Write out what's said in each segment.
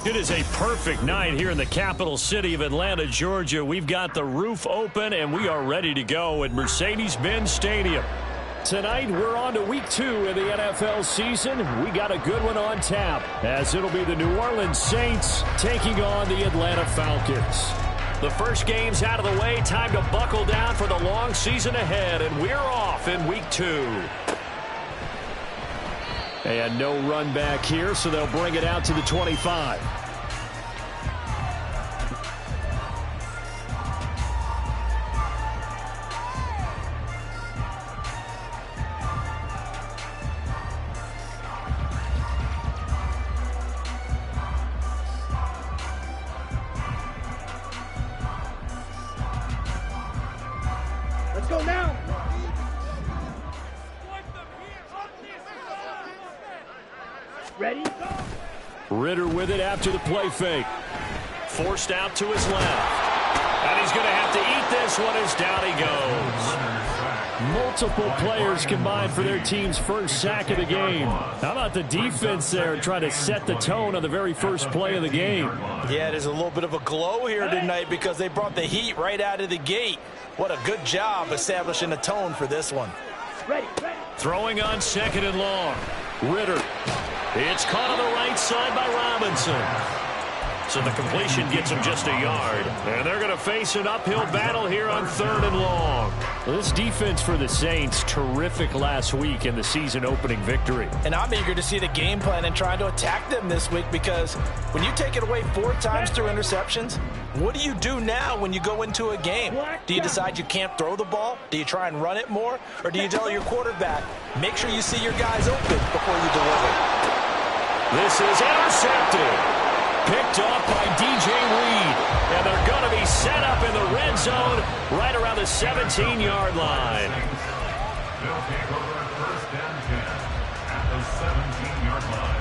It is a perfect night here in the capital city of Atlanta, Georgia. We've got the roof open, and we are ready to go at Mercedes-Benz Stadium. Tonight, we're on to week 2 of the NFL season. We got a good one on tap, as it'll be the New Orleans Saints taking on the Atlanta Falcons. The first game's out of the way. Time to buckle down for the long season ahead, and we're off in week 2. And no run back here, so they'll bring it out to the 25. Let's go now. Ready? Ritter with it after the play fake. Forced out to his left. And he's going to have to eat this one as down he goes. Multiple players combined for their team's first sack of the game. How about the defense there trying to set the tone on the very first play of the game? Yeah, there's a little bit of a glow here tonight because they brought the heat right out of the gate. What a good job establishing a tone for this one. Ready. Throwing on 2nd and long. Ritter. It's caught on the right side by Robinson. So the completion gets him just a yard. And they're going to face an uphill battle here on 3rd and long. Well, this defense for the Saints, terrific last week in the season-opening victory. And I'm eager to see the game plan and trying to attack them this week because when you take it away 4 times through interceptions, what do you do now when you go into a game? Do you decide you can't throw the ball? Do you try and run it more? Or do you tell your quarterback, make sure you see your guys open before you deliver? This is intercepted. Picked off by DJ Reed. And they're going to be set up in the red zone right around the 17-yard line. They'll take over 1st and 10 at the 17-yard line.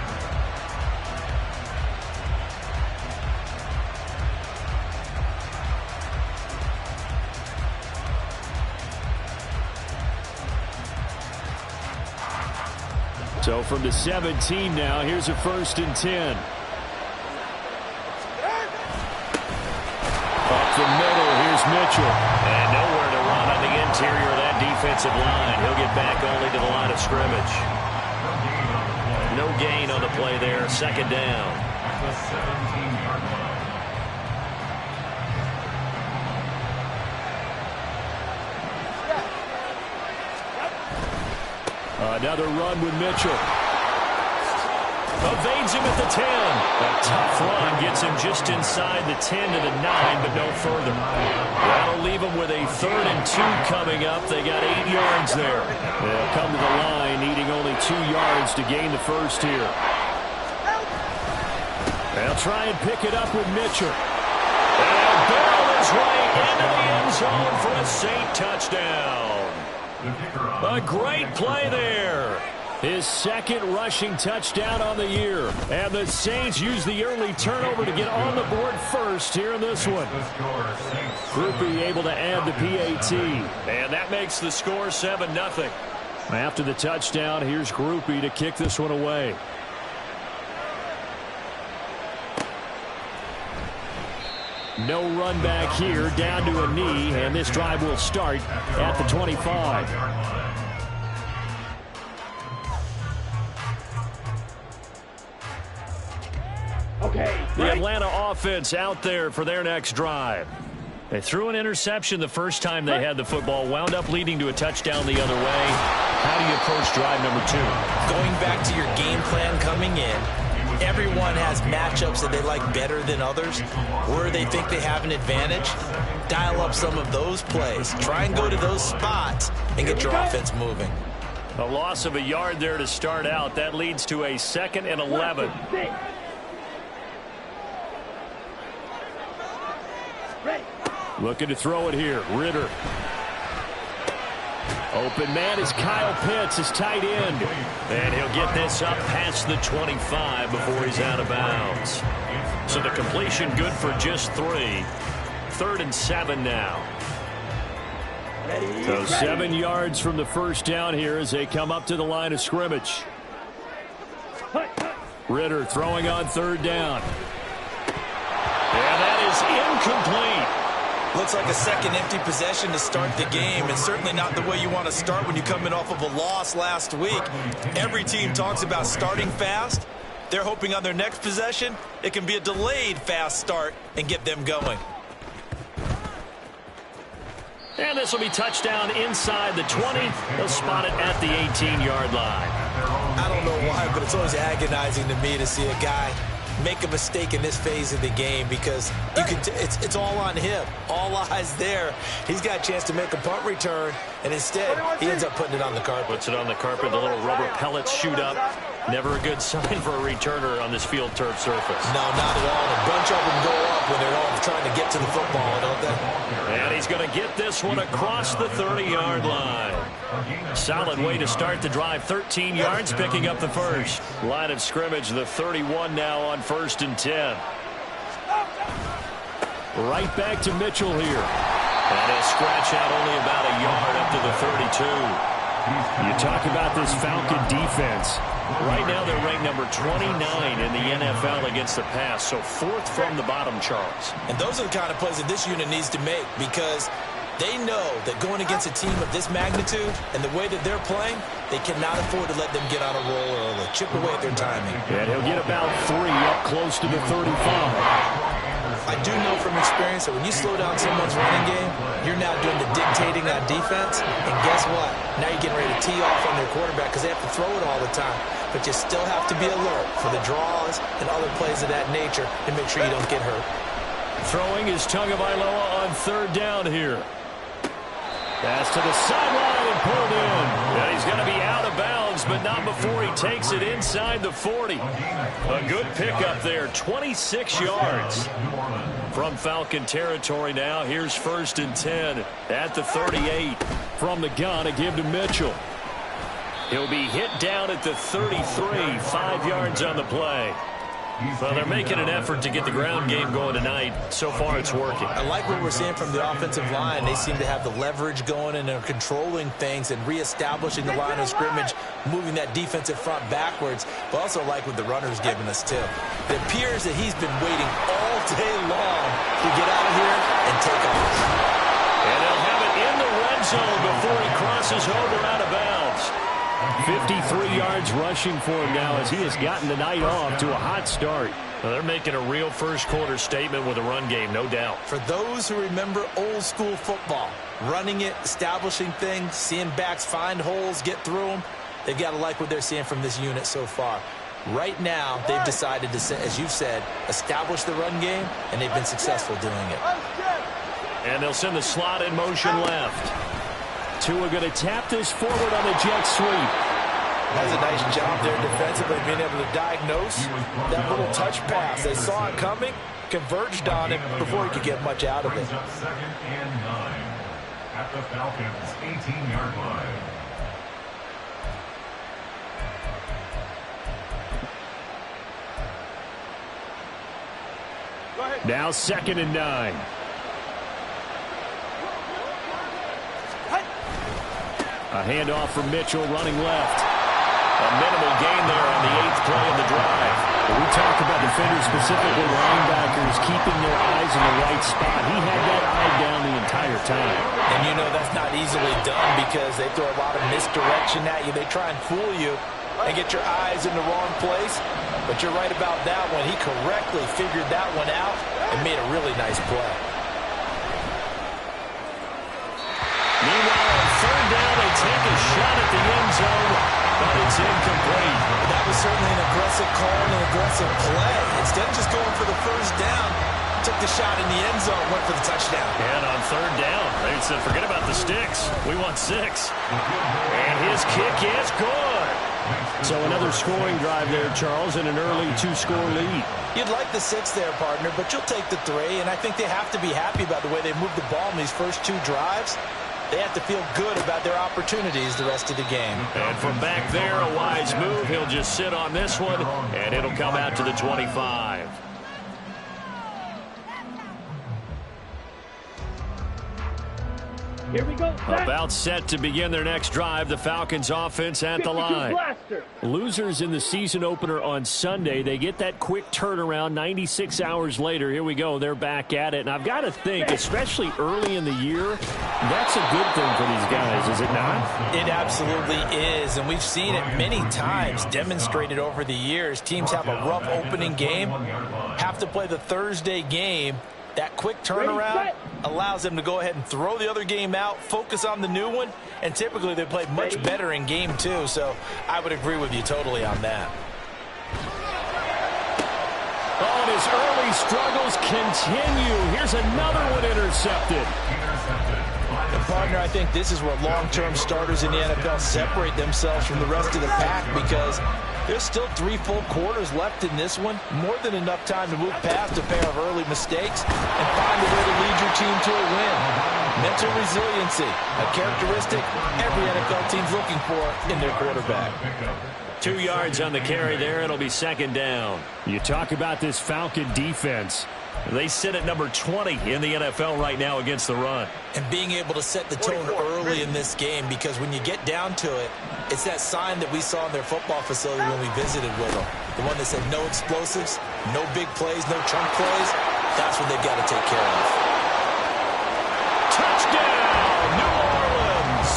So from the 17 now, here's a 1st and 10. Up the middle, here's Mitchell. And nowhere to run on the interior of that defensive line. He'll get back only to the line of scrimmage. No gain on the play there. 2nd down. At the 17-yard line. Another run with Mitchell. Evades him at the 10. A tough run gets him just inside the 10 to the 9, but no further. That'll leave him with a 3rd and 2 coming up. They got 8 yards there. They'll come to the line, needing only 2 yards to gain the first here. They'll try and pick it up with Mitchell. And barrel is right into the end zone for a Saint touchdown. A great play there. His 2nd rushing touchdown on the year. And the Saints use the early turnover to get on the board first here in this one. Groupie able to add the PAT. And that makes the score 7-0. After the touchdown, here's Groupie to kick this one away. No run back here, down to a knee, and this drive will start at the 25. Okay. The Atlanta offense out there for their next drive. They threw an interception the first time they had the football, wound up leading to a touchdown the other way. How do you approach drive number 2? Going back to your game plan coming in, everyone has matchups that they like better than others, where they think they have an advantage. Dial up some of those plays. Try and go to those spots and get your offense moving. A loss of a yard there to start out. That leads to a 2nd and 11. Looking to throw it here. Ritter. Open man is Kyle Pitts, his tight end. And he'll get this up past the 25 before he's out of bounds. So the completion good for just 3. 3rd and 7 now. So 7 yards from the first down here as they come up to the line of scrimmage. Ritter throwing on 3rd down. And that is incomplete. Looks like a second empty possession to start the game, and certainly not the way you want to start when you come in off of a loss last week. Every team talks about starting fast. They're hoping on their next possession, it can be a delayed fast start and get them going. And this will be touchdown inside the 20. They'll spot it at the 18-yard line. I don't know why, but it's always agonizing to me to see a guy make a mistake in this phase of the game, because you can it's all on him. All eyes there. He's got a chance to make a punt return, and instead he ends up putting it on the carpet. Puts it on the carpet. The little rubber pellets shoot up. Never a good sign for a returner on this field turf surface. No, not at all. A bunch of them go up when they're all trying to get to the football, don't they? And he's going to get this one across the 30-yard line. Solid way to start the drive. 13 yards, picking up the first. Line of scrimmage, the 31 now on 1st and 10. Right back to Mitchell here. And he'll scratch out only about a yard up to the 32. You talk about this Falcon defense. Right now they're ranked number 29 in the NFL against the pass, so 4th from the bottom, Charles. And those are the kind of plays that this unit needs to make, because they know that going against a team of this magnitude and the way that they're playing, they cannot afford to let them get on a roll early. Chip away at their timing. And he'll get about 3 up close to the 35. I do know from experience that when you slow down someone's running game, you're now doing the dictating on defense. And guess what? Now you're getting ready to tee off on their quarterback because they have to throw it all the time. But you still have to be alert for the draws and other plays of that nature to make sure you don't get hurt. Throwing is Tagovailoa on 3rd down here. Pass to the sideline and pulled in. And he's going to be out of bounds, but not before he takes it inside the 40. A good pickup there, 26 yards. From Falcon territory now, here's 1st and 10 at the 38. From the gun, a give to Mitchell. He'll be hit down at the 33, 5 yards on the play. Well, they're making an effort to get the ground game going tonight. So far, it's working. I like what we're seeing from the offensive line. They seem to have the leverage going, and they're controlling things and reestablishing the line of scrimmage, moving that defensive front backwards. But also like what the runner's giving us, too. It appears that he's been waiting all day long to get out of here and take off. And they'll have it in the red zone before he crosses over out of bounds. 53 yards rushing for him now as he has gotten the night off to a hot start. Well, they're making a real first-quarter statement with a run game, no doubt. For those who remember old-school football, running it, establishing things, seeing backs find holes, get through them, they've got to like what they're seeing from this unit so far. Right now, they've decided to, as you've said, establish the run game, and they've been successful doing it. And they'll send the slot in motion left. Tua going to tap this forward on the jet sweep. That's a nice job there defensively, being able to diagnose that little touch pass. They saw it coming, converged on it before he could get much out of it. 2nd and 9 at the Falcons' 18-yard line. Now 2nd and 9. A handoff from Mitchell running left. A minimal gain there on the 8th play of the drive. We talked about defenders, specifically linebackers, keeping their eyes in the right spot. He had that eye down the entire time. And you know that's not easily done because they throw a lot of misdirection at you. They try and fool you and get your eyes in the wrong place. But you're right about that one. He correctly figured that one out and made a really nice play. Meanwhile, on 3rd down, they take a shot at the end zone, but it's incomplete. That was certainly an aggressive call and an aggressive play. Instead of just going for the 1st down, took the shot in the end zone, went for the touchdown. And on 3rd down, they said, forget about the sticks. We want 6. And his kick is good. So another scoring drive there, Charles, and an early 2-score lead. You'd like the 6 there, partner, but you'll take the 3, and I think they have to be happy about the way they moved the ball in these first 2 drives. They have to feel good about their opportunities the rest of the game. And from back there, a wise move. He'll just sit on this one, and it'll come out to the 25. Here we go. About set to begin their next drive. The Falcons offense at the line. Losers in the season opener on Sunday. They get that quick turnaround 96 hours later. Here we go. They're back at it. And I've got to think, especially early in the year, that's a good thing for these guys, is it not? It absolutely is. And we've seen it many times demonstrated over the years. Teams have a rough opening game, have to play the Thursday game. That quick turnaround allows them to go ahead and throw the other game out, focus on the new one, and typically they play much better in game two. So I would agree with you totally on that. Oh, and his early struggles continue. Here's another one intercepted. And partner, I think this is where long-term starters in the NFL separate themselves from the rest of the pack, because there's still 3 full quarters left in this one. More than enough time to move past a pair of early mistakes and find a way to lead your team to a win. Mental resiliency, a characteristic every NFL team's looking for in their quarterback. 2 yards on the carry there. It'll be second down. You talk about this Falcon defense. They sit at number 20 in the NFL right now against the run. And being able to set the tone early in this game, because when you get down to it, it's that sign that we saw in their football facility when we visited with them. The one that said no explosives, no big plays, no chunk plays. That's what they've got to take care of. Touchdown, New Orleans.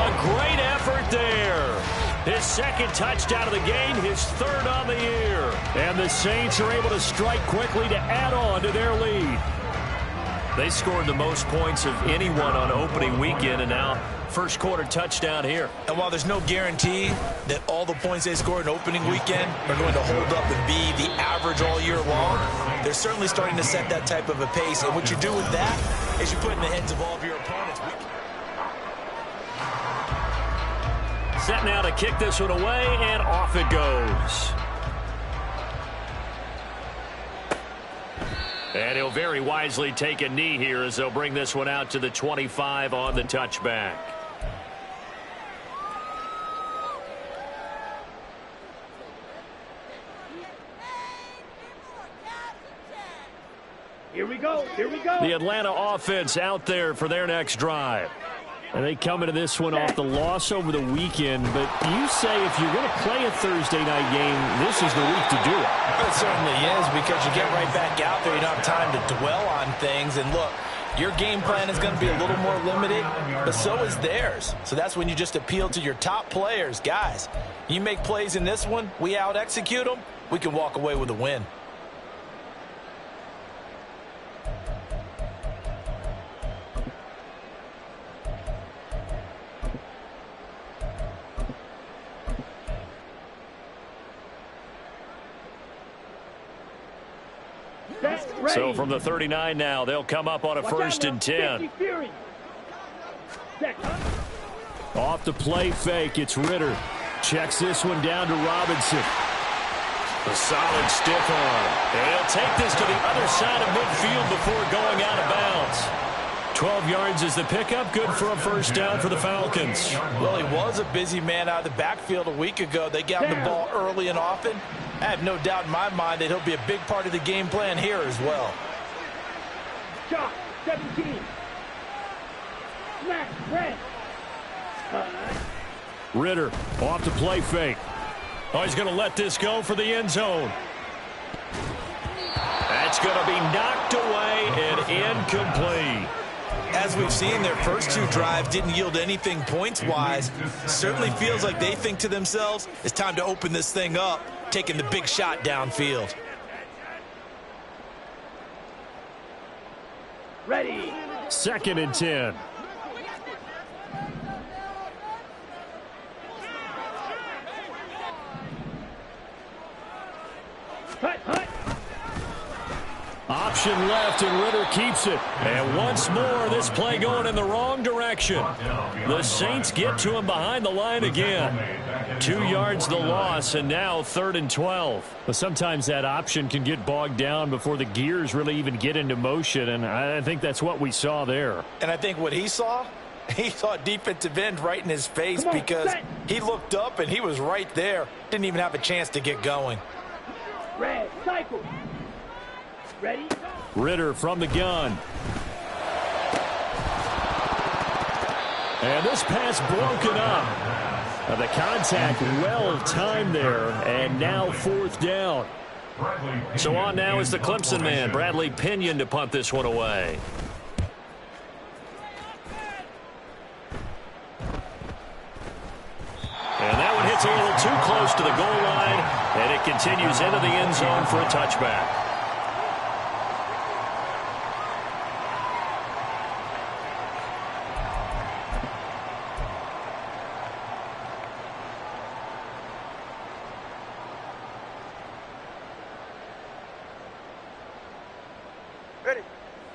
A great effort there. His second touchdown of the game, his third on the year. And the Saints are able to strike quickly to add on to their lead. They scored the most points of anyone on opening weekend, and now first quarter touchdown here. And while there's no guarantee that all the points they scored in opening weekend are going to hold up and be the average all year long, they're certainly starting to set that type of a pace. And what you do with that is you put in the heads of all of your opponents. Set now to kick this one away, and off it goes. And he'll very wisely take a knee here as they'll bring this one out to the 25 on the touchback. Here we go. Here we go. The Atlanta offense out there for their next drive. And they come into this one off the loss over the weekend. But you say if you're going to play a Thursday night game, this is the week to do it. It certainly is, because you get right back out there. You don't have time to dwell on things. And look, your game plan is going to be a little more limited, but so is theirs. So that's when you just appeal to your top players. Guys, you make plays in this one, we out-execute them, we can walk away with a win. So from the 39 now, they'll come up on a first and 10. Off the play fake, it's Ritter. Checks this one down to Robinson. A solid stiff arm. And he'll take this to the other side of midfield before going out of bounds. 12 yards is the pickup. Good for a first down for the Falcons. Well, he was a busy man out of the backfield a week ago. They got the ball early and often. I have no doubt in my mind that he'll be a big part of the game plan here as well. Shot, 17. Smack, red. Ritter off the play fake. Oh, he's going to let this go for the end zone. That's going to be knocked away and incomplete. As we've seen, their first 2 drives didn't yield anything points-wise. Certainly feels like they think to themselves, it's time to open this thing up, taking the big shot downfield. Ready. Second and 10. Hut, hut. Option left, and Ritter keeps it. And once more, this play going in the wrong direction. The Saints get to him behind the line again. 2 yards the loss, and now 3rd and 12. But sometimes that option can get bogged down before the gears really even get into motion, and I think that's what we saw there. And I think what he saw defensive end right in his face, because he looked up and he was right there. Didn't even have a chance to get going. Red, cycle. Ready? Ritter from the gun. And this pass broken up. The contact well timed there, and now 4th down. So on now is the Clemson man, Bradley Pinion, to punt this one away. And that one hits a little too close to the goal line, and it continues into the end zone for a touchback.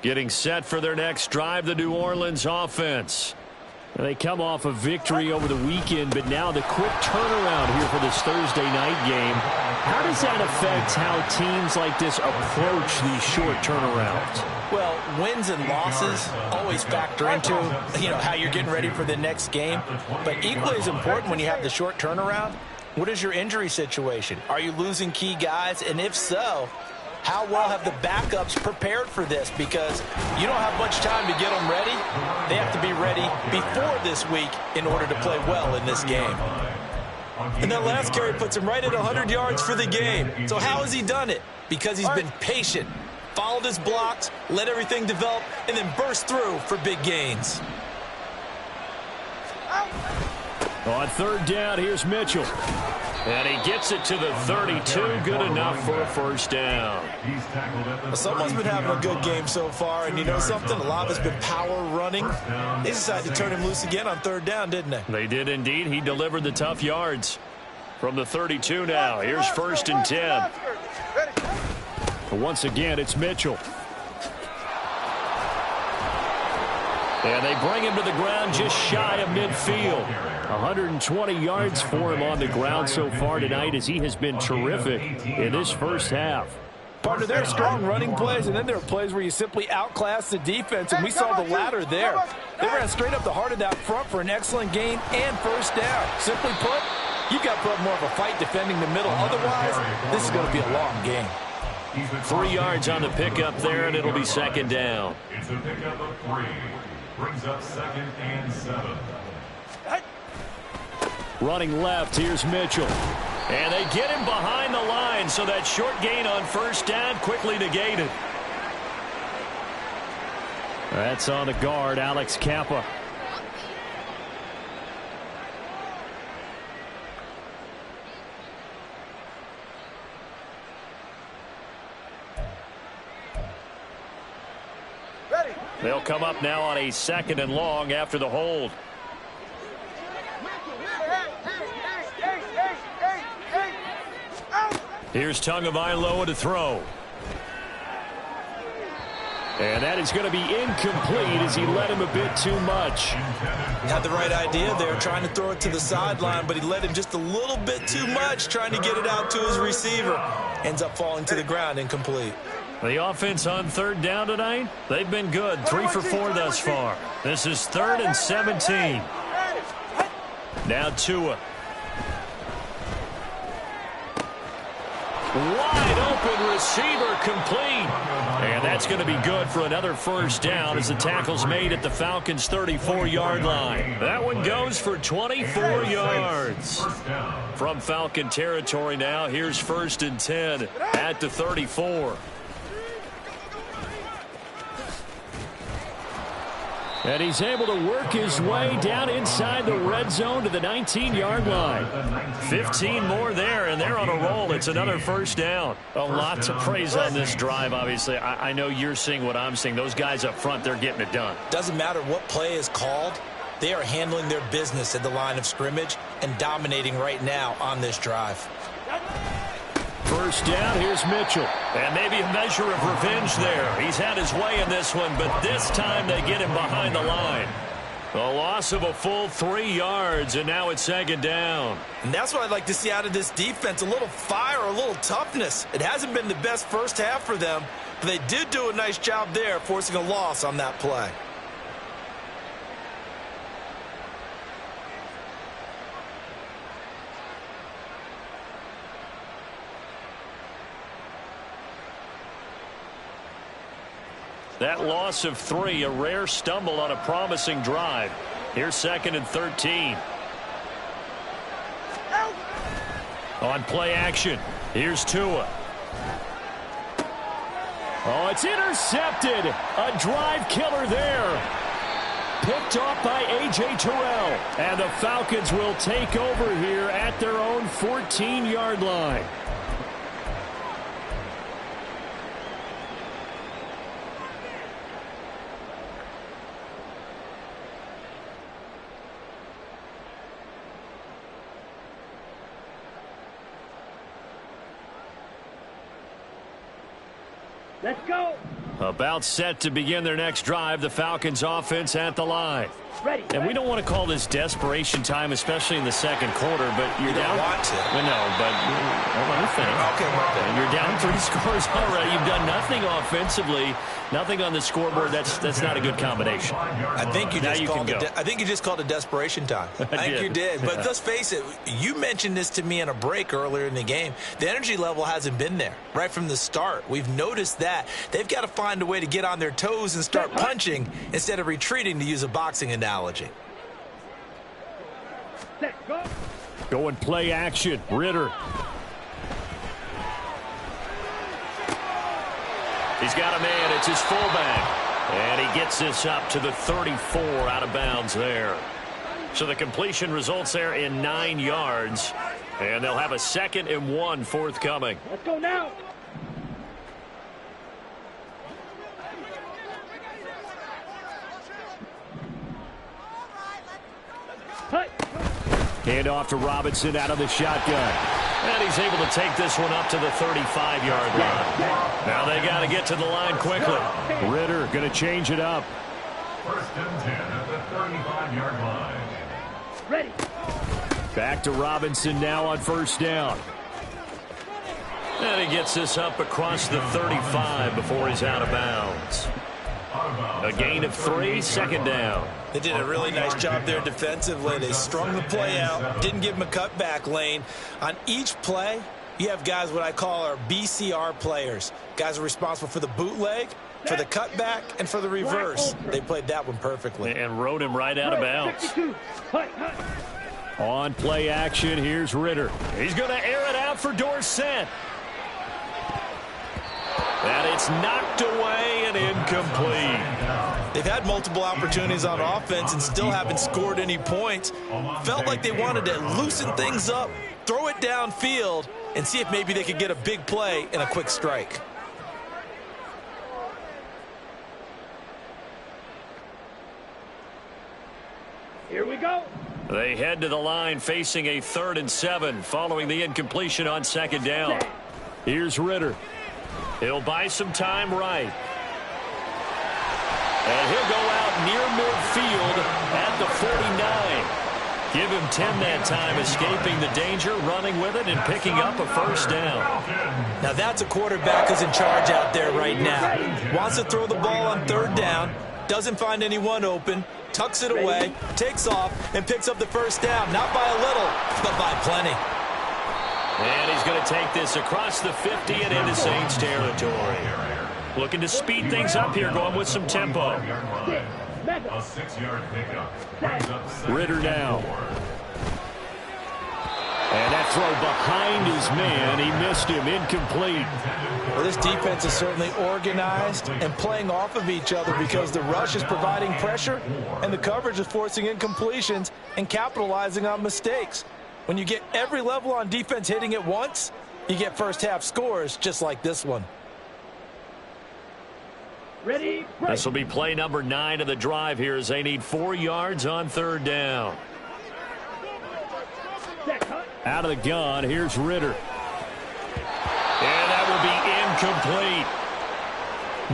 Getting set for their next drive, the New Orleans offense. They come off a victory over the weekend, but now the quick turnaround here for this Thursday night game. How does that affect how teams like this approach these short turnarounds? Well, wins and losses always factor into, how you're getting ready for the next game. But equally as important when you have the short turnaround, what is your injury situation? Are you losing key guys? And if so, how well have the backups prepared for this? Because you don't have much time to get them ready. They have to be ready before this week in order to play well in this game. And that last carry puts him right at 100 yards for the game. So how has he done it? Because he's been patient, followed his blocks, let everything develop, and then burst through for big gains. On 3rd down, here's Mitchell. And he gets it to the 32. Good enough for a 1st down. Someone's been having a good game so far, and you know something? A lot of it's been power running. They decided to turn him loose again on 3rd down, didn't they? They did indeed. He delivered the tough yards. From the 32 now, here's 1st and 10. But once again, it's Mitchell. And they bring him to the ground just shy of midfield. 120 yards for him on the ground so far tonight, as he has been terrific in this first half. Partner, there are strong running plays, and then there are plays where you simply outclass the defense, and we saw the latter there. They ran straight up the heart of that front for an excellent gain and 1st down. Simply put, you've got to put more of a fight defending the middle. Otherwise, this is going to be a long game. 3 yards on the pickup there, and it'll be 2nd down. It's a pickup of 3. Brings up 2nd and 7. Running left, here's Mitchell. And they get him behind the line, so that short gain on 1st down quickly negated. That's on the guard, Alex Kappa. They'll come up now on a 2nd and long after the hold. Here's Tagovailoa to throw. And that is going to be incomplete as he led him a bit too much. Had the right idea there, trying to throw it to the sideline, but he led him just a little bit too much, trying to get it out to his receiver. Ends up falling to the ground, incomplete. The offense on 3rd down tonight, they've been good. 3 for 4 thus far. This is 3rd and 17. Now Tua. Wide open receiver, complete. And that's going to be good for another 1st down as the tackle's made at the Falcons' 34-yard line. That one goes for 24 yards. From Falcon territory now, here's 1st and 10 at the 34. And he's able to work his way down inside the red zone to the 19-yard line. 15 more there, and they're on a roll. It's another 1st down. A lot to praise on this drive, obviously. I know you're seeing what I'm seeing. Those guys up front, they're getting it done. Doesn't matter what play is called. They are handling their business at the line of scrimmage and dominating right now on this drive. 1st down, here's Mitchell. And maybe a measure of revenge there. He's had his way in this one, but this time they get him behind the line. A loss of a full 3 yards, and now it's 2nd down. And that's what I'd like to see out of this defense, a little fire, a little toughness. It hasn't been the best first half for them, but they did do a nice job there, forcing a loss on that play. That loss of 3, a rare stumble on a promising drive. Here's 2nd and 13. On play action, here's Tua. Oh, it's intercepted. A drive killer there. Picked off by A.J. Terrell. And the Falcons will take over here at their own 14-yard line. Let's go. About set to begin their next drive, the Falcons offense at the line. Ready. And we don't want to call this desperation time, especially in the second quarter, but you're down. Want to. Well, no, but let me finish. Okay, one thing. You're down 3 scores already. You've done nothing offensively, nothing on the scoreboard. That's not a good combination. I think you just called it desperation time. I think you did. But let's face it, you mentioned this to me in a break earlier in the game. The energy level hasn't been there right from the start. We've noticed that. They've got to find a way to get on their toes and start punching instead of retreating, to use a boxing analogy. Let's go. Going play action. Ritter. He's got a man. It's his fullback. And he gets this up to the 34 out of bounds there. So the completion results there in 9 yards. And they'll have a 2nd and 1 forthcoming. Let's go now. Hand off to Robinson out of the shotgun. And he's able to take this one up to the 35-yard line. Now they got to get to the line quickly. Ritter going to change it up. 1st and 10 at the 35-yard line. Ready. Back to Robinson now on 1st down. And he gets this up across the 35 before he's out of bounds. A gain of 3, 2nd down. They did a really nice job there defensively. They strung the play out, didn't give him a cutback lane. On each play, you have guys what I call our BCR players. Guys are responsible for the bootleg, for the cutback, and for the reverse. They played that one perfectly. And rode him right out of bounds. On play action, here's Ritter. He's going to air it out for Dorsett. And it's knocked away and incomplete. They've had multiple opportunities on offense and still haven't scored any points. Felt like they wanted to loosen things up, throw it downfield, and see if maybe they could get a big play and a quick strike. Here we go. They head to the line facing a 3rd and 7 following the incompletion on 2nd down. Here's Ritter. He'll buy some time right. And he'll go out near midfield at the 49. Give him 10 that time, escaping the danger, running with it, and picking up a 1st down. Now that's a quarterback who's in charge out there right now. Wants to throw the ball on 3rd down, doesn't find anyone open, tucks it away, takes off, and picks up the 1st down. Not by a little, but by plenty. And he's going to take this across the 50 and into Saints territory. Looking to speed things up here, going with some tempo. A 6-yard pickup. Ritter now. And that throw behind his man. He missed him. Incomplete. Well, this defense is certainly organized and playing off of each other because the rush is providing pressure and the coverage is forcing incompletions and capitalizing on mistakes. When you get every level on defense hitting at once, you get first-half scores just like this one. Ready? This will be play number 9 of the drive here as they need 4 yards on 3rd down. Out of the gun, here's Ritter. And that will be incomplete.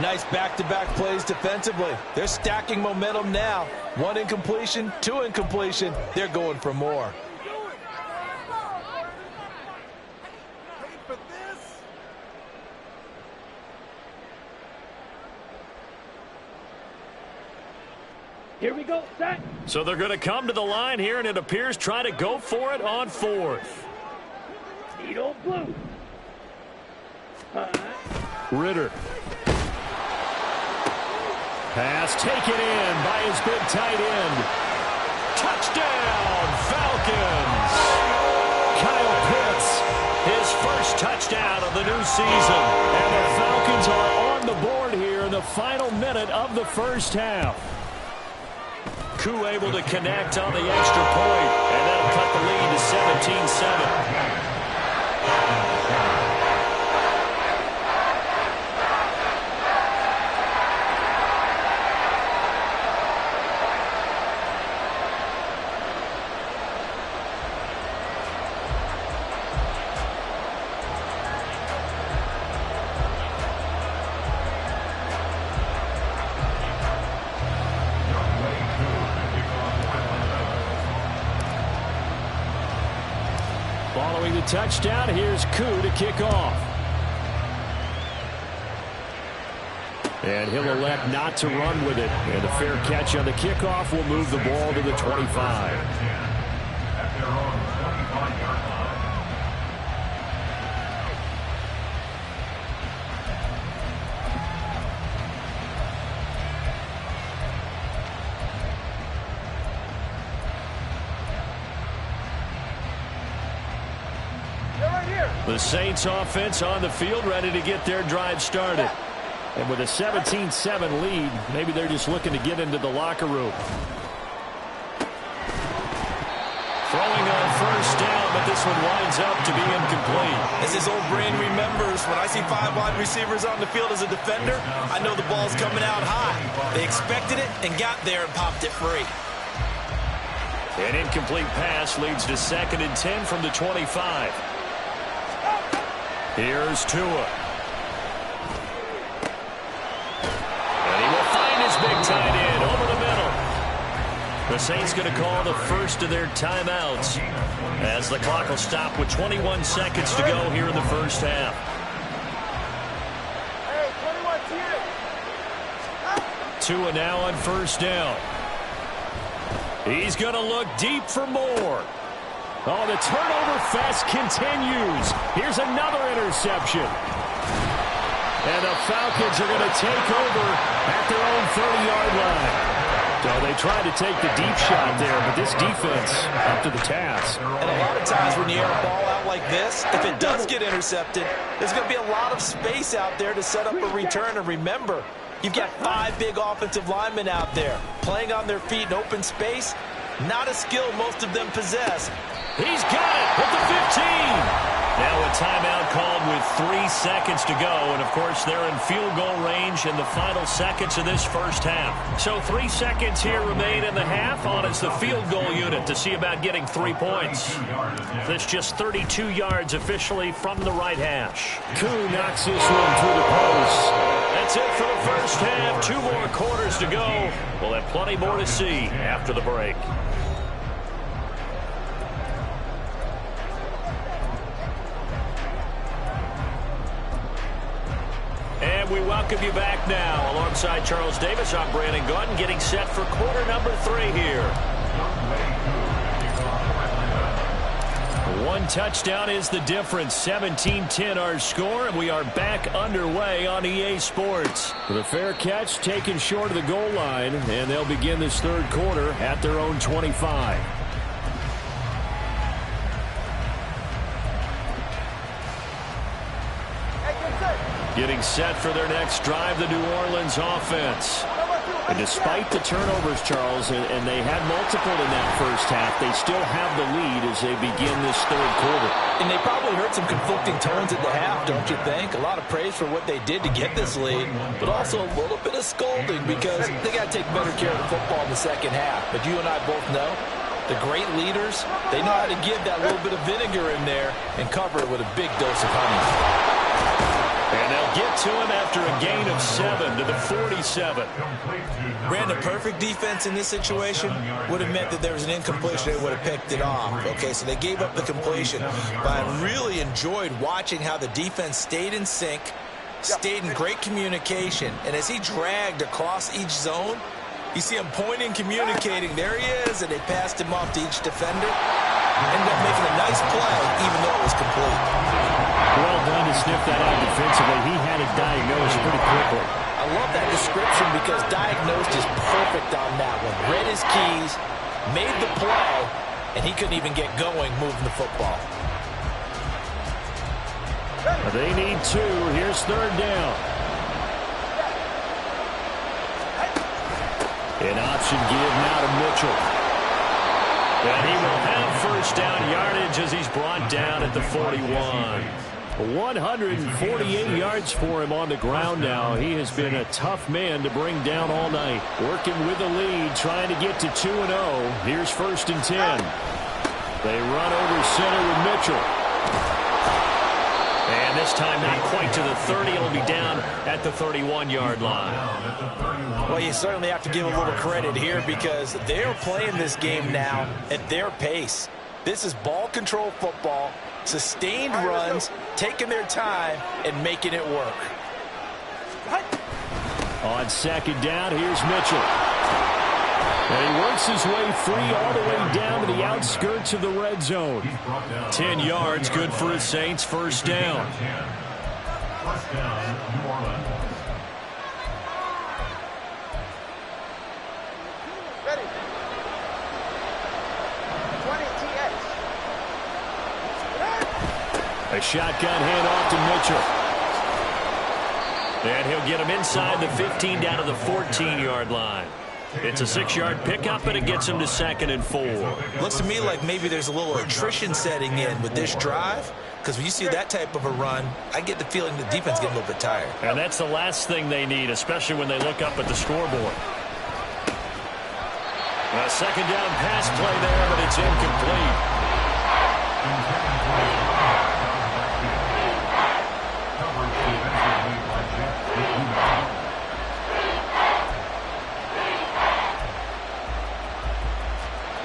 Nice back-to-back plays defensively. They're stacking momentum now. 1 incompletion, 2 incompletion. They're going for more. Here we go, set. So they're going to come to the line here, and it appears try to go for it on 4th. Needle blue. Ritter. Pass taken in by his big tight end. Touchdown, Falcons! Kyle Pitts, his first touchdown of the new season. And the Falcons are on the board here in the final minute of the first half. Koo able to connect on the extra point, and that'll cut the lead to 17-7. Following the touchdown, here's Koo to kick off. And he'll elect not to run with it. And a fair catch on the kickoff will move the ball to the 25. At their own 25-yard line. The Saints offense on the field, ready to get their drive started. And with a 17-7 lead, maybe they're just looking to get into the locker room. Throwing on first down, but this one winds up to be incomplete. As his old brain remembers, when I see 5 wide receivers on the field as a defender, I know the ball's coming out high. They expected it and got there and popped it free. An incomplete pass leads to 2nd and 10 from the 25. Here's Tua. And he will find his big tight end over the middle. The Saints going to call the first of their timeouts as the clock will stop with 21 seconds to go here in the first half. Tua now on first down. He's going to look deep for more. Oh, the turnover fest continues. Here's another interception. And the Falcons are going to take over at their own 30-yard line. So they tried to take the deep shot there, but this defense up to the task. And a lot of times when you air a ball out like this, if it does get intercepted, there's going to be a lot of space out there to set up a return. And remember, you've got 5 big offensive linemen out there playing on their feet in open space. Not a skill most of them possess. He's got it at the 15. Now a timeout called with 3 seconds to go. And, of course, they're in field goal range in the final seconds of this first half. So 3 seconds here remain in the half on as the field goal unit to see about getting 3 points. That's just 32 yards officially from the right hash. Koo knocks this one through the post. That's it for the first half. 2 more quarters to go. We'll have plenty more to see after the break. And we welcome you back now. Alongside Charles Davis, I'm Brandon Gordon, getting set for quarter number 3 here. 1 touchdown is the difference. 17-10 our score, and we are back underway on EA Sports. With a fair catch taken short of the goal line, and they'll begin this third quarter at their own 25. Getting set for their next drive, the New Orleans offense. And despite the turnovers, Charles, and they had multiple in that first half, they still have the lead as they begin this third quarter. And they probably heard some conflicting tones at the half, don't you think? A lot of praise for what they did to get this lead, but also a little bit of scolding because they got to take better care of the football in the second half. But you and I both know the great leaders, they know how to give that little bit of vinegar in there and cover it with a big dose of honey. And they'll get to him after a gain of 7 to the 47. Brandon, perfect defense in this situation would have meant that there was an incompletion. They would have picked it off. Okay, so they gave up the completion. But I really enjoyed watching how the defense stayed in sync, stayed in great communication. And as he dragged across each zone, you see him pointing, communicating. There he is, and they passed him off to each defender. Ended up making a nice play, even though it was complete. Well done to sniff that out defensively. He had it diagnosed pretty quickly. I love that description because diagnosed is perfect on that one. Read his keys, made the play, and he couldn't even get going moving the football. They need 2. Here's 3rd down. An option give now to Mitchell. And he will have 1st down yardage as he's brought down at the 41. 148 yards for him on the ground now. He has been a tough man to bring down all night. Working with the lead, trying to get to 2-0. Here's 1st and 10. They run over center with Mitchell. And this time not quite to the 30. It'll be down at the 31-yard line. Well, you certainly have to give a little credit here because they're playing this game now at their pace. This is ball control football, sustained runs, taking their time, and making it work. On 2nd down, here's Mitchell. And he works his way free all the way down to the outskirts of the red zone. 10 yards, good for the Saints. 1st down. 1st down, New Orleans. Ready. 20 TX. A shotgun handoff to Mitchell. And he'll get him inside the 15 down to the 14-yard line. It's a 6-yard pickup, and it gets him to 2nd and 4. Looks to me like maybe there's a little attrition setting in with this drive, because when you see that type of a run, I get the feeling the defense getting a little bit tired. And that's the last thing they need, especially when they look up at the scoreboard. A 2nd down pass play there, but it's incomplete.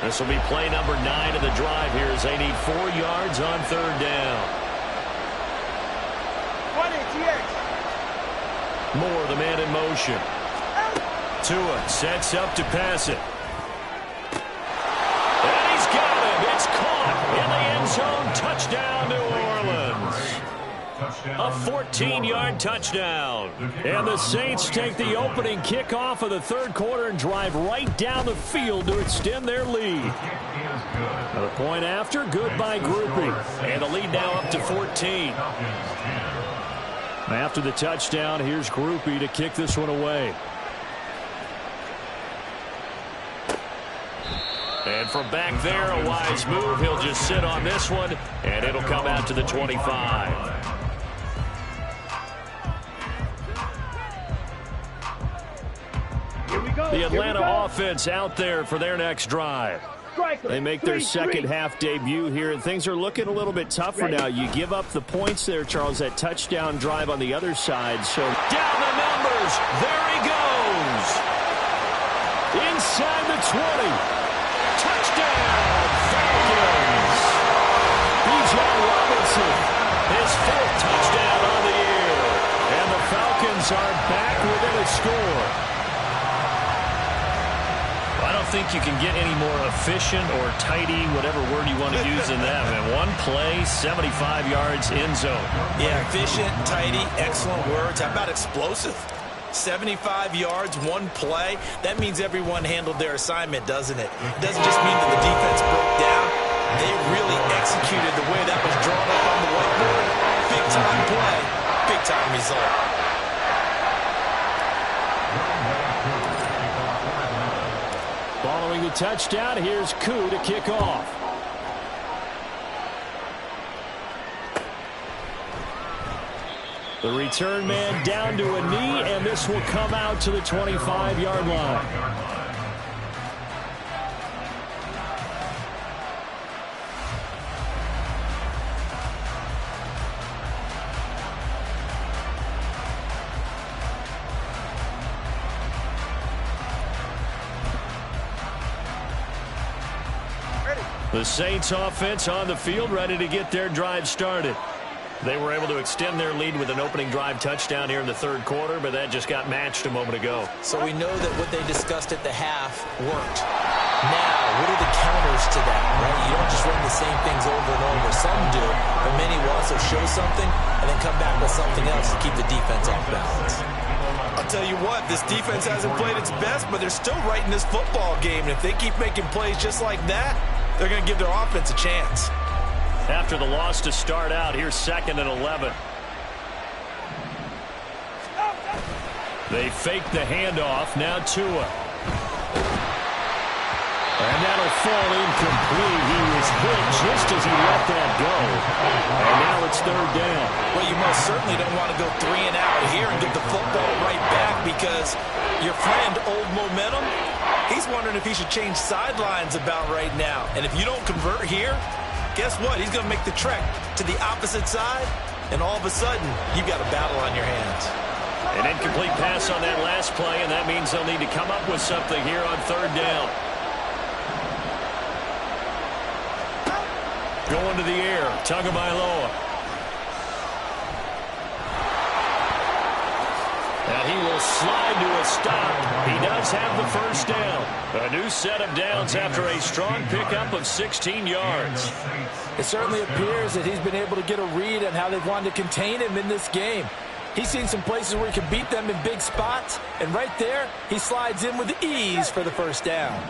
This will be play number 9 of the drive here as they need 4 yards on 3rd down. 20 TX. Moore, the man in motion. Tua sets up to pass it. And he's got him. It's caught in the end zone. Touchdown, New Orleans. A 14-yard touchdown. And the Saints take the opening kickoff of the 3rd quarter and drive right down the field to extend their lead. The point after, good by Groupie. And the lead now up to 14. After the touchdown, here's Groupie to kick this one away. And from back there, a wise move. He'll just sit on this one, and it'll come out to the 25. The Atlanta offense out there for their next drive. They make their second half debut here, and things are looking a little bit tougher now. You give up the points there, Charles, that touchdown drive on the other side. So down the numbers. There he goes. Inside the 20. Touchdown, Falcons. Bijan Robinson, his 4th touchdown on the year. And the Falcons are back within a score. I don't think you can get any more efficient or tidy, whatever word you want to use in that. And one play, 75 yards in zone. Yeah, efficient, tidy, excellent words. How about explosive? 75 yards, one play. That means everyone handled their assignment, doesn't it? It doesn't just mean that the defense broke down. They really executed the way that was drawn up on the whiteboard. Big-time play, big-time result. Following the touchdown, here's Koo to kick off. The return man down to a knee, and this will come out to the 25-yard line. The Saints offense on the field, ready to get their drive started. They were able to extend their lead with an opening drive touchdown here in the 3rd quarter, but that just got matched a moment ago. So we know that what they discussed at the half worked. Now, what are the counters to that, right? You don't just run the same things over and over. Some do, but many will also show something and then come back with something else to keep the defense off balance. I'll tell you what, this defense hasn't played its best, but they're still right in this football game. And if they keep making plays just like that, they're going to give their offense a chance. After the loss to start out, here's 2nd and 11. They fake the handoff. Now Tua. And that'll fall incomplete. He was hit just as he let that go. And now it's 3rd down. Well, you most certainly don't want to go 3 and out here and get the football right back because your friend, Old Momentum, he's wondering if he should change sidelines about right now. And if you don't convert here, guess what? He's going to make the trek to the opposite side, and all of a sudden, you've got a battle on your hands. An incomplete pass on that last play, and that means they'll need to come up with something here on 3rd down. Going to the air, Tagovailoa. And he will slide to a stop. He does have the 1st down. A new set of downs after a strong pickup of 16 yards. It certainly appears that he's been able to get a read on how they've wanted to contain him in this game. He's seen some places where he can beat them in big spots, and right there, he slides in with ease for the 1st down.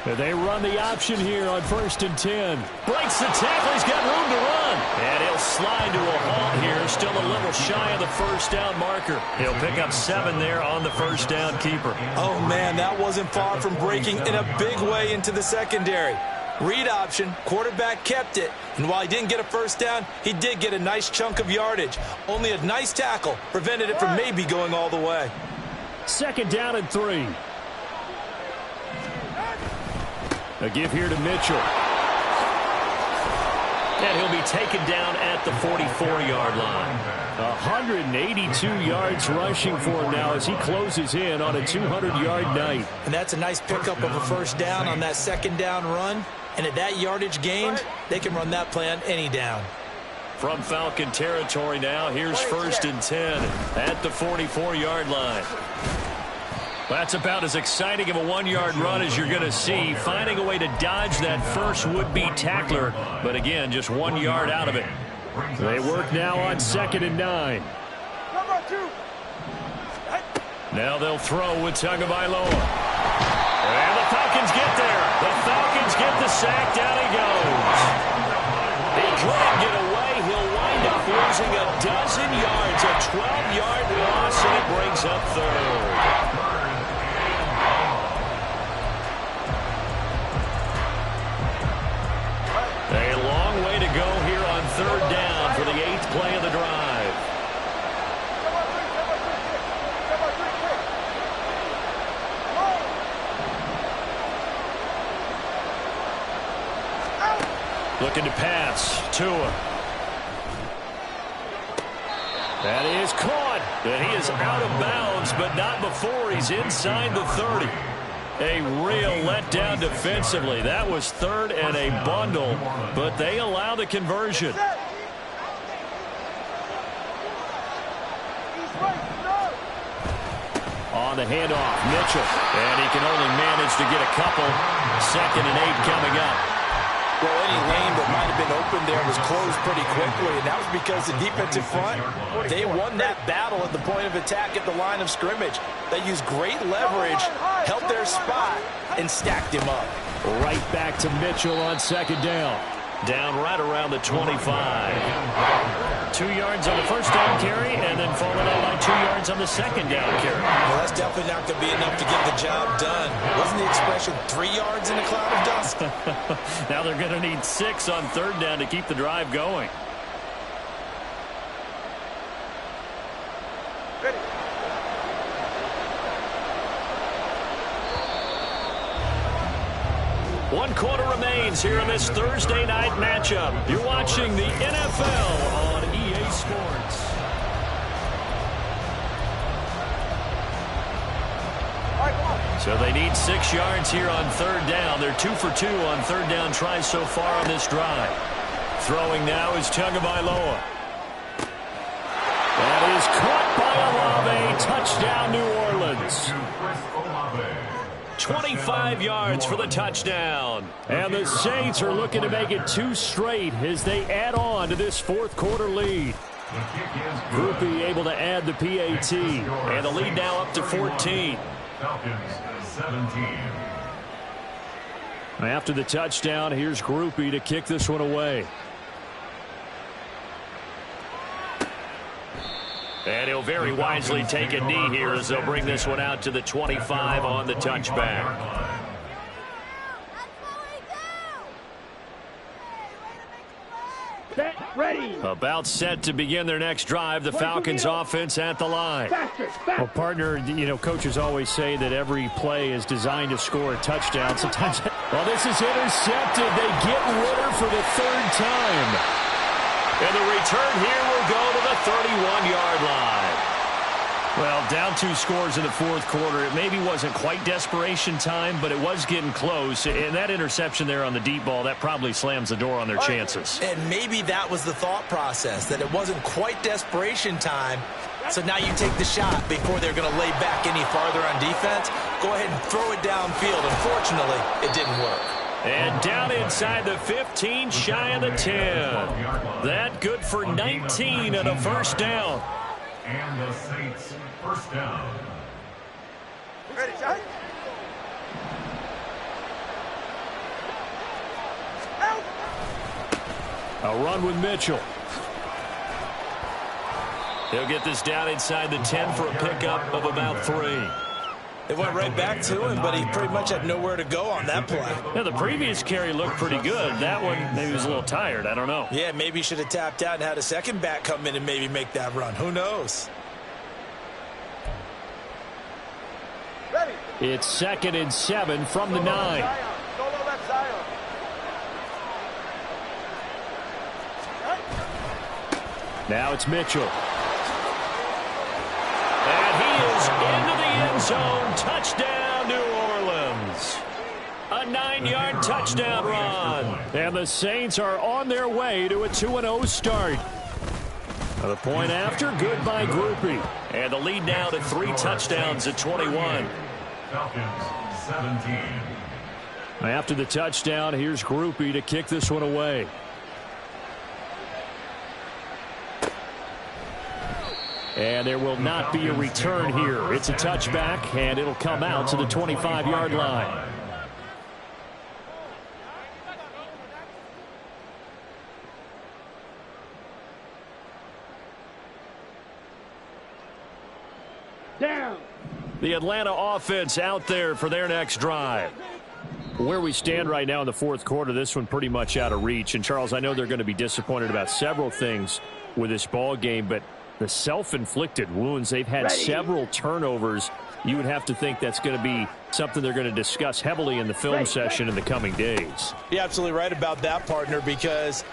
They run the option here on 1st and 10. Breaks the tackle. He's got room to run. And he'll slide to a halt here. Still a little shy of the 1st down marker. He'll pick up 7 there on the 1st down keeper. Oh, man, that wasn't far from breaking in a big way into the secondary. Read option, quarterback kept it. And while he didn't get a 1st down, he did get a nice chunk of yardage. Only a nice tackle prevented it from maybe going all the way. 2nd down and 3. A give here to Mitchell. And he'll be taken down at the 44-yard line. 182 yards rushing for him now as he closes in on a 200-yard night. And that's a nice pickup of a 1st down on that 2nd down run. And at that yardage gained, they can run that play on any down. From Falcon territory now, here's 1st and 10 at the 44-yard line. That's about as exciting of a 1-yard run as you're going to see, finding a way to dodge that first would-be tackler, but again, just 1 yard out of it. They work now on 2nd and 9. Now they'll throw with Tagovailoa. And the Falcons get there. The Falcons get the sack. Down he goes. He couldn't get away. He'll wind up losing a dozen yards, a 12-yard loss, and it brings up 3rd. A long way to go here on 3rd down for the 8th play of the drive. Looking to pass. Tua. That is caught. And he is out of bounds, but not before he's inside the 30. A real letdown defensively. That was 3rd and a bundle, but they allow the conversion. On the handoff, Mitchell. And he can only manage to get a couple. 2nd and 8 coming up. Well, any lane that might have been open there was closed pretty quickly, and that was because the defensive front, they won that battle at the point of attack at the line of scrimmage. They used great leverage, held their spot, and stacked him up. Right back to Mitchell on 2nd down. Down right around the 25. 2 yards on the 1st down carry, and then followed up by 2 yards on the 2nd down carry. Well, that's definitely not going to be enough to get the job done. Wasn't the expression 3 yards in a cloud of dust? Now they're going to need 6 on 3rd down to keep the drive going. Ready. 1 quarter remains here in this Thursday night matchup. You're watching the NFL on EA Sports. So they need 6 yards here on 3rd down. They're 2 for 2 on 3rd down tries so far on this drive. Throwing now is Tagovailoa. That is caught by Olave. touchdown, New Orleans. 25 yards for the touchdown. And the Saints are looking to make it 2 straight as they add on to this fourth quarter lead. Groupie able to add the PAT. And the lead now up to 14. Falcons 17. After the touchdown, here's Groupie to kick this one away. And he'll very wisely take a knee here as they'll bring this one out to the 25 on the touchback. Set, ready. About set to begin their next drive, the Falcons offense at the line. Faster, faster. Well, partner, you know, coaches always say that every play is designed to score a touchdown. Sometimes, well, this is intercepted. They get Ritter for the 3rd time. And the return here will go to the 31-yard line. Well, down 2 scores in the fourth quarter. It maybe wasn't quite desperation time, but it was getting close. And that interception there on the deep ball, that probably slams the door on their chances. And maybe that was the thought process, that it wasn't quite desperation time. So now you take the shot before they're going to lay back any farther on defense. Go ahead and throw it downfield. Unfortunately, it didn't work. And down inside the 15, shy of the 10. That good for 19 and a first down. And the Saints first down. Ready, shot. Out. A run with Mitchell. He'll get this down inside the 10 for a pickup of about 3. It went right back to him, but he pretty much had nowhere to go on that play. Yeah, the previous carry looked pretty good. That one, maybe he was a little tired. I don't know. Yeah, maybe he should have tapped out and had a second back come in and maybe make that run. Who knows? Ready. It's 2nd and 7 from the 9. Solo left Zion. Now it's Mitchell. And he is into the end zone. Touchdown, New Orleans. A 9-yard touchdown run. And the Saints are on their way to a 2-0 start. The point after, good by Groupie. And the lead now to 3 touchdowns at 21. Falcons 17. After the touchdown, here's Groupie to kick this one away. And there will not be a return here. It's a touchback, and it'll come out to the 25-yard line. Down. The Atlanta offense out there for their next drive. Where we stand right now in the fourth quarter, this one pretty much out of reach. And, Charles, I know they're going to be disappointed about several things with this ball game, but the self-inflicted wounds, they've had several turnovers. You would have to think that's going to be something they're going to discuss heavily in the film session in the coming days. You're absolutely right about that, partner, because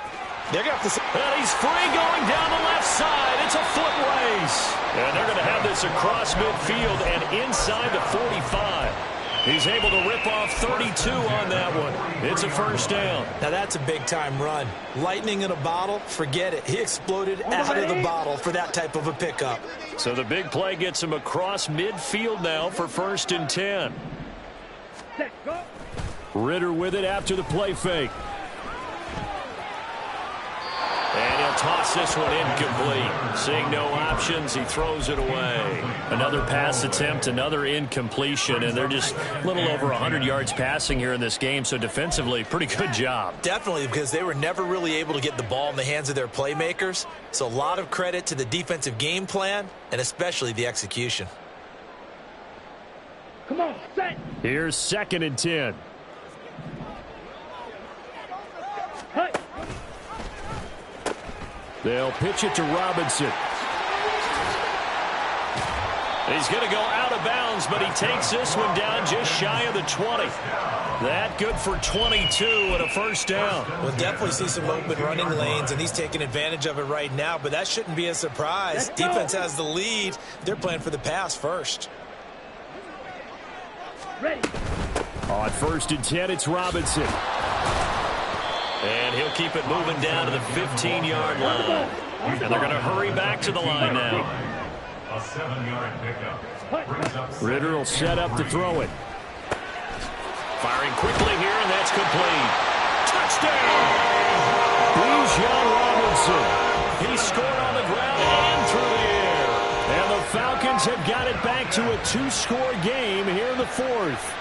they're going to have to... And he's free going down the left side. It's a foot race. And they're going to have this across midfield and inside the 45. He's able to rip off 32 on that one. It's a first down. Now that's a big-time run. Lightning in a bottle, forget it. He exploded out of the bottle for that type of a pickup. So the big play gets him across midfield now for 1st and 10. Set, go. Ritter with it after the play fake. And he'll toss this one incomplete. Seeing no options, he throws it away. Another pass attempt, another incompletion, and they're just a little over 100 yards passing here in this game, so defensively, pretty good job. Definitely, because they were never really able to get the ball in the hands of their playmakers. So a lot of credit to the defensive game plan, and especially the execution. Come on, set. Here's 2nd and 10. Hey. They'll pitch it to Robinson. He's going to go out of bounds, but he takes this one down just shy of the 20. That good for 22 and a first down. We'll definitely see some open running lanes, and he's taking advantage of it right now, but that shouldn't be a surprise. Defense has the lead. They're playing for the pass first. Ready. On 1st and 10, it's Robinson. And he'll keep it moving down to the 15-yard line. And they're going to hurry back to the line now. A 7-yard pickup. Brings up Ritter will set up to throw it. Firing quickly here, and that's complete. Touchdown! Bijan Robinson. He scored on the ground and through the air. And the Falcons have got it back to a 2-score game here in the fourth.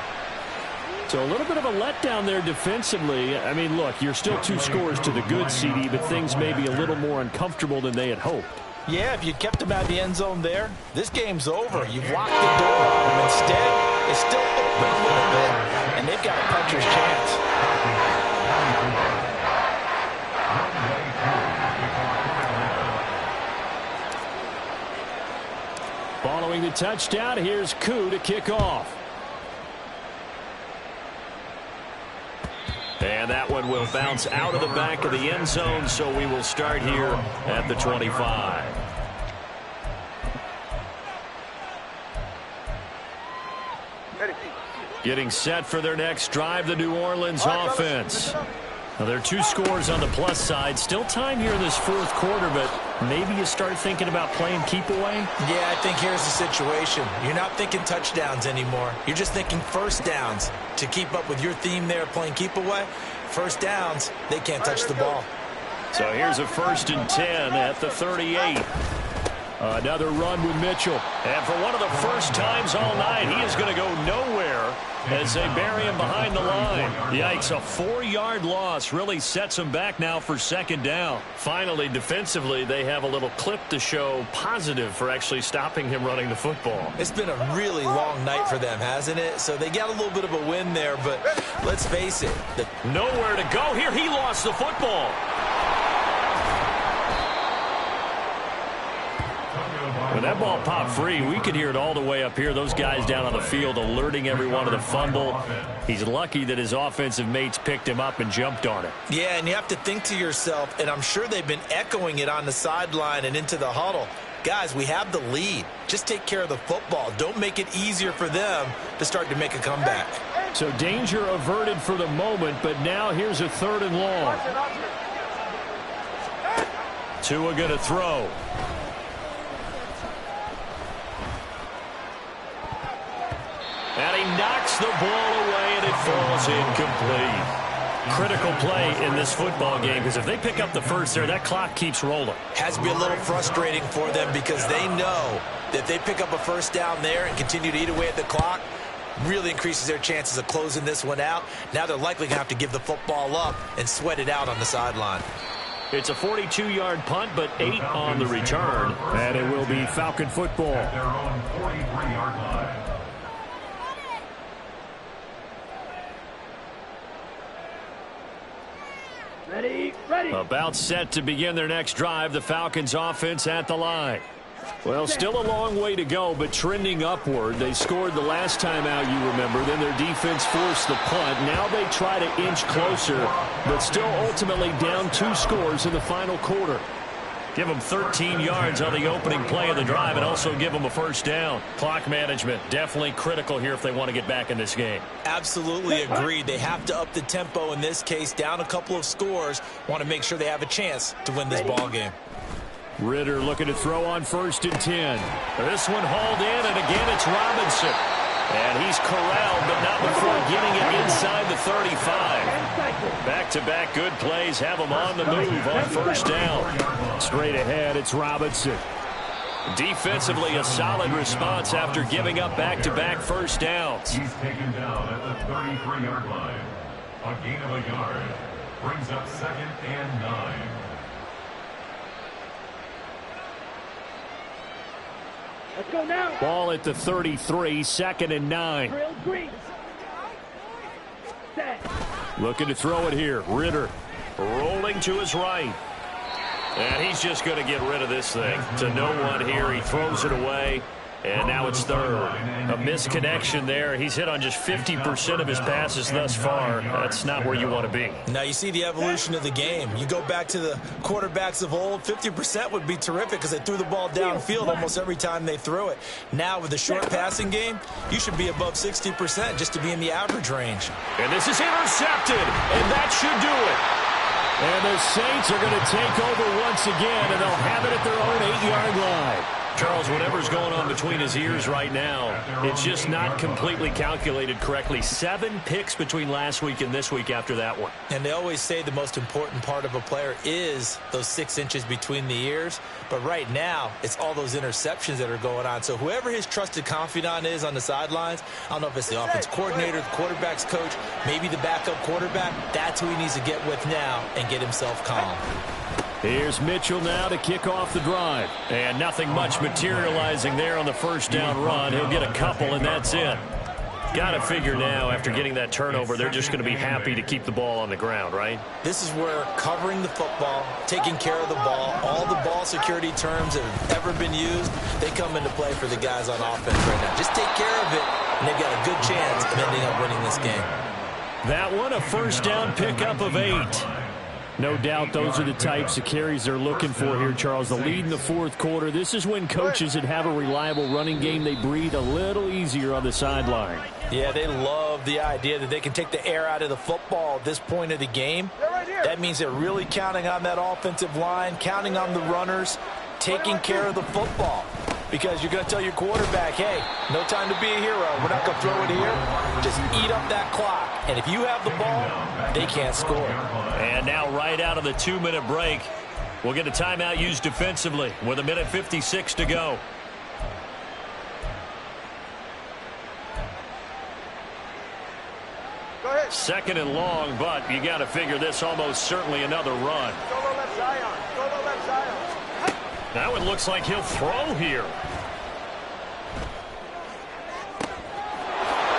So a little bit of a letdown there defensively. I mean, look, you're still 2 scores to the good, CD, but things may be a little more uncomfortable than they had hoped. Yeah, if you kept them out of the end zone there, this game's over. You've locked the door. And instead, it's still open a little bit, and they've got a puncher's chance. Following the touchdown, here's Koo to kick off. And that one will bounce out of the back of the end zone, so we will start here at the 25. Getting set for their next drive, the New Orleans offense. Now, there are 2 scores on the plus side. Still time here in this fourth quarter, but maybe you start thinking about playing keep away? Yeah, I think here's the situation. You're not thinking touchdowns anymore. You're just thinking first downs. To keep up with your theme there, playing keep away, first downs, they can't touch the ball. So here's a 1st and 10 at the 38. Another run with Mitchell. And for one of the first times all night, he is going to go nowhere as they bury him behind the line. Yikes, a 4-yard loss really sets him back now for 2nd down. Finally, defensively, they have a little clip to show positive for actually stopping him running the football. It's been a really long night for them, hasn't it? So they got a little bit of a win there, but let's face it. Nowhere to go here. He lost the football. When that ball popped free, we could hear it all the way up here. Those guys down on the field alerting everyone of the fumble. He's lucky that his offensive mates picked him up and jumped on it. Yeah, and you have to think to yourself, and I'm sure they've been echoing it on the sideline and into the huddle. Guys, we have the lead. Just take care of the football. Don't make it easier for them to start to make a comeback. So danger averted for the moment, but now here's a 3rd and long. Tua going to throw. And he knocks the ball away, and it falls incomplete. Critical play in this football game, because if they pick up the first there, that clock keeps rolling. Has to be a little frustrating for them because they know that if they pick up a first down there and continue to eat away at the clock, really increases their chances of closing this one out. Now they're likely going to have to give the football up and sweat it out on the sideline. It's a 42-yard punt, but 8 on the return. And it will be Falcon football. at their own 43-yard line. Ready. About set to begin their next drive, the Falcons offense at the line. Well, still a long way to go, but trending upward. They scored the last time out, you remember. Then their defense forced the punt. Now they try to inch closer, but still ultimately down 2 scores in the final quarter. Give them 13 yards on the opening play of the drive and also give them a first down. Clock management definitely critical here if they want to get back in this game. Absolutely agreed. They have to up the tempo in this case. Down a couple of scores. Want to make sure they have a chance to win this ball game. Ritter looking to throw on 1st and 10. This one hauled in, and again it's Robinson. And he's corralled, but not before getting it inside the 35. Back-to-back good plays have him on the move on first down. Straight ahead, it's Robinson. Defensively, a solid response after giving up back-to-back first downs. He's taken down at the 33-yard line. A gain of a yard. Brings up 2nd and 9. Let's go now. Ball at the 33, 2nd and 9. Drill green. Set. Looking to throw it here. Ritter rolling to his right. And he's just going to get rid of this thing. To no one here. He throws it away. And now it's 3rd. A misconnection there. He's hit on just 50% of his passes thus far. That's not where you want to be. Now you see the evolution of the game. You go back to the quarterbacks of old, 50% would be terrific because they threw the ball downfield almost every time they threw it. Now with the short passing game, you should be above 60% just to be in the average range. And this is intercepted, and that should do it. And the Saints are going to take over once again, and they'll have it at their own 8-yard line. Charles, whatever's going on between his ears right now, it's just not completely calculated correctly. 7 picks between last week and this week after that one. And they always say the most important part of a player is those 6 inches between the ears. But right now, it's all those interceptions that are going on. So whoever his trusted confidant is on the sidelines, I don't know if it's the offense coordinator, the quarterback's coach, maybe the backup quarterback, that's who he needs to get with now and get himself calm. Here's Mitchell now to kick off the drive. And nothing much materializing there on the first down run. He'll get a couple, and that's it. Got to figure now, after getting that turnover, they're just going to be happy to keep the ball on the ground, right? This is where covering the football, taking care of the ball, all the ball security terms that have ever been used, they come into play for the guys on offense right now. Just take care of it, and they've got a good chance of ending up winning this game. That one, a first down pickup of 8. No doubt those are the types of carries they're looking for here, Charles. The lead in the fourth quarter. This is when coaches that have a reliable running game, they breathe a little easier on the sideline. Yeah, they love the idea that they can take the air out of the football at this point of the game. That means they're really counting on that offensive line, counting on the runners, taking care of the football. Because you're going to tell your quarterback, hey, no time to be a hero. We're not going to throw it here. Just eat up that clock. And if you have the ball, they can't score. And now right out of the 2-minute break, we'll get a timeout used defensively with 1:56 to go. Go ahead. Second and long, but you got to figure this almost certainly another run. Solo left Zion. Solo left Zion. That one looks like he'll throw here.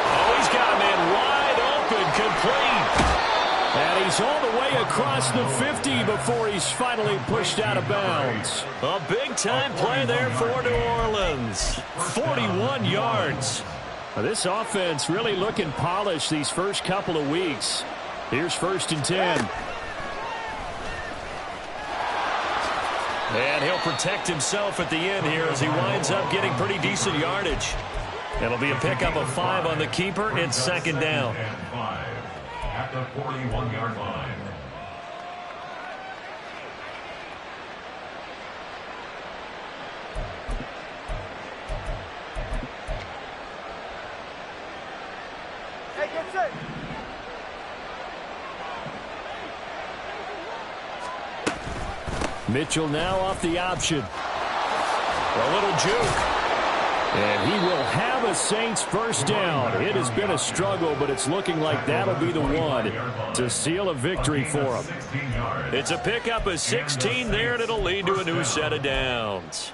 Oh, he's got a man wide open, complete. And he's all the way across the 50 before he's finally pushed out of bounds. A big-time play there for New Orleans. 41 yards. Now, this offense really looking polished these first couple of weeks. Here's 1st and 10. And he'll protect himself at the end here as he winds up getting pretty decent yardage. It'll be a pickup of 5 on the keeper. It's 2nd down. At the 41-yard line. Hey, get set. Mitchell now off the option. A little juke. And he will have a Saints first down. It has been a struggle, but it's looking like that'll be the one to seal a victory for him. It's a pickup of 16 there, and it'll lead to a new set of downs.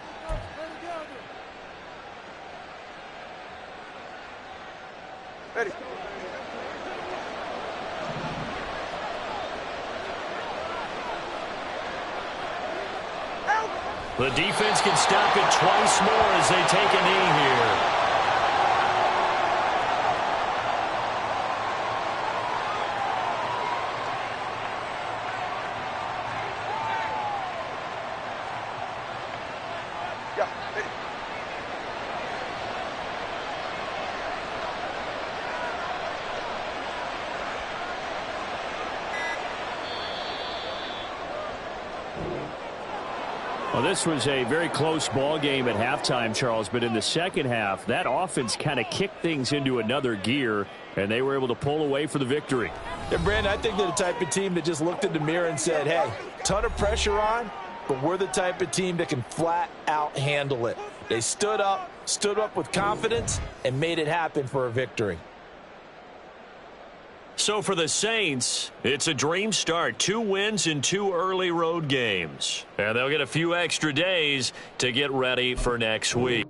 Ready. The defense can stop it twice more as they take a knee here. Yeah, ready. Well, this was a very close ball game at halftime, Charles, but in the second half, that offense kind of kicked things into another gear, and they were able to pull away for the victory. Yeah, Brandon, I think they're the type of team that just looked in the mirror and said, hey, ton of pressure on, but we're the type of team that can flat out handle it. They stood up with confidence, and made it happen for a victory. So for the Saints, it's a dream start. 2 wins in 2 early road games. And they'll get a few extra days to get ready for next week.